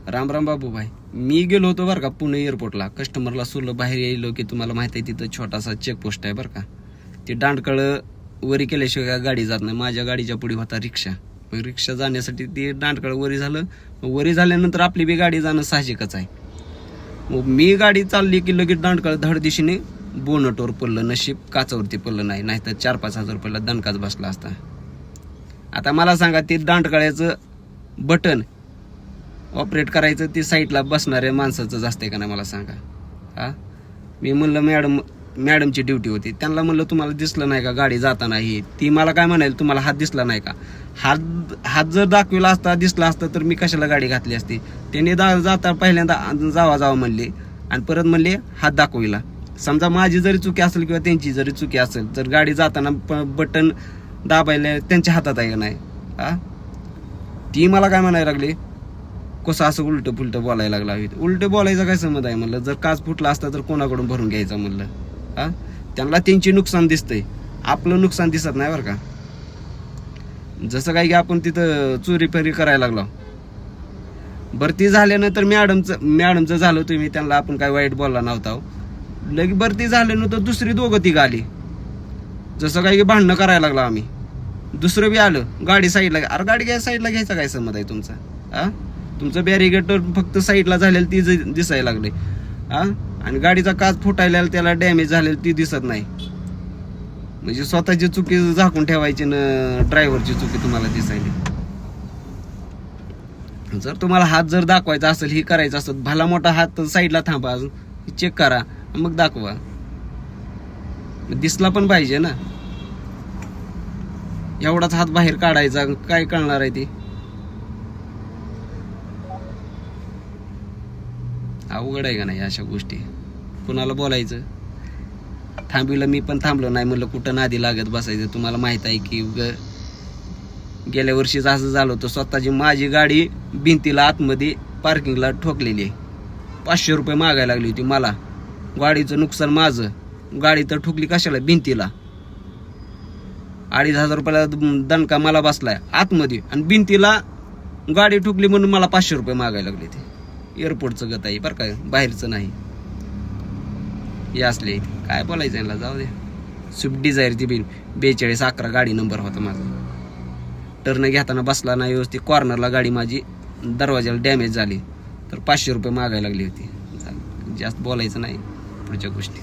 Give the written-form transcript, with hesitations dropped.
राम राम बाबू भाई. मी गेलो होतो बरं का पुणे एअरपोर्टला. कस्टमरला सोडलं, बाहेर यायलो की तुम्हाला माहित आहे तिथं छोटासा चेकपोस्ट आहे बरं का. ते दांडकळ वरी केल्याशिवाय गाडी जात नाही. माझ्या गाडीच्या पुढे होता रिक्षा. मग रिक्षा जाण्यासाठी ते दांडकळ वरी झालं. वरी झाल्यानंतर आपली बी गाडी जाणं साहजिकच आहे. मग मी गाडी चालली की लगेच दांडकळ धड दिशेने बोनटवर पडलं. नशीब काचावरती पडलं नाही, नाहीतर 4-5 हजार रुपयाला दणकाच बसला असता. आता मला सांगा, ते दांडकळ्याचं बटन ऑपरेट करायचं ते साईडला बसणाऱ्या माणसाचंच असते का नाही मला सांगा. हा, मी म्हणलं मॅडमची ड्युटी होती. त्यांना म्हणलं तुम्हाला दिसलं नाही का गाडी जाताना ही. ती मला काय म्हणाल, तुम्हाला हात दिसला नाही का. हात जर दाखविला असता, दिसला असता तर मी कशाला गाडी घातली असती. त्याने जाता पहिल्यांदा जावा म्हणले आणि परत म्हणले हात दाखविला. समजा माझी जरी चुकी असेल किंवा त्यांची जरी चुकी असेल, जर गाडी जाताना बटन दाबायला त्यांच्या हातात आहे का नाही. हा, ती मला काय म्हणायला लागली, कसं असं उलटं पुलटं बोलायला लागला. उलटं बोलायचा काय संबंध आहे म्हणलं. जर काच फुटला असता तर कोणाकडून भरून घ्यायचा म्हणलं. हा, त्यांना त्यांची नुकसान दिसतंय, आपलं नुकसान दिसत नाही बरं का. जसं काय की आपण तिथं चोरी फेरी करायला लागलो. भरती झाल्यानंतर मॅडमचं झालं, तुम्ही त्यांना आपण काय वाईट बोलला नव्हता. लगे भरती झाल्यानंतर दुसरी दोघं ती आली. जसं काय की भांडणं करायला लागलो आम्ही. दुसरं बी आलं, गाडी साईडला. अरे गाडी साईडला घ्यायचा काय संबंध आहे तुमचा. हा, तुमचं बॅरिगेटर फक्त साईडला झालेलं ती दिसायला लागले. हा, आणि गाडीचा काच फुटायला त्याला डॅमेज झालेलं ती दिसत नाही. म्हणजे स्वतःची चुकी झाकून ठेवायची ना ड्रायव्हरची चुकी तुम्हाला दिसायली. जर तुम्हाला हात जर दाखवायचा असेल, ही करायचं असेल, भला मोठा हात साईडला थांबा, चेक करा, मग दाखवा. दिसला पण पाहिजे ना. एवढाच हात बाहेर काढायचा, काय कळणार आहे ती. अवघड आहे का नाही अशा गोष्टी. कुणाला बोलायचं. थांबविलं, मी पण थांबलो नाही. म्हणलं कुठं नादी लागत बसायचं. तुम्हाला माहित आहे की गेल्या वर्षीच असं झालं होतं. स्वतःची माझी गाडी भिंतीला आतमध्ये पार्किंगला ठोकलेली आहे. 500 रुपये मागायला लागली होती मला. गाडीचं नुकसान माझं. गाडी तर ठोकली कशाला, भिंतीला. 2,500 रुपयाला दणका मला बसलाय आतमध्ये, आणि भिंतीला गाडी ठोकली म्हणून मला 500 रुपये मागायला लागले. ते एअरपोर्टचं गत आहे बरं का, बाहेरचं नाही. हे असले काय बोलायचं यांना, जाऊ दे. स्विफ्ट डिझायर ती 4211 गाडी नंबर होता माझा. टर्न घेताना बसला नाही व्यवस्थित. कॉर्नरला गाडी माझी दरवाजाला डॅमेज झाली तर 500 रुपये मागायला लागली होती. जास्त बोलायचं नाही पुढच्या गोष्टी.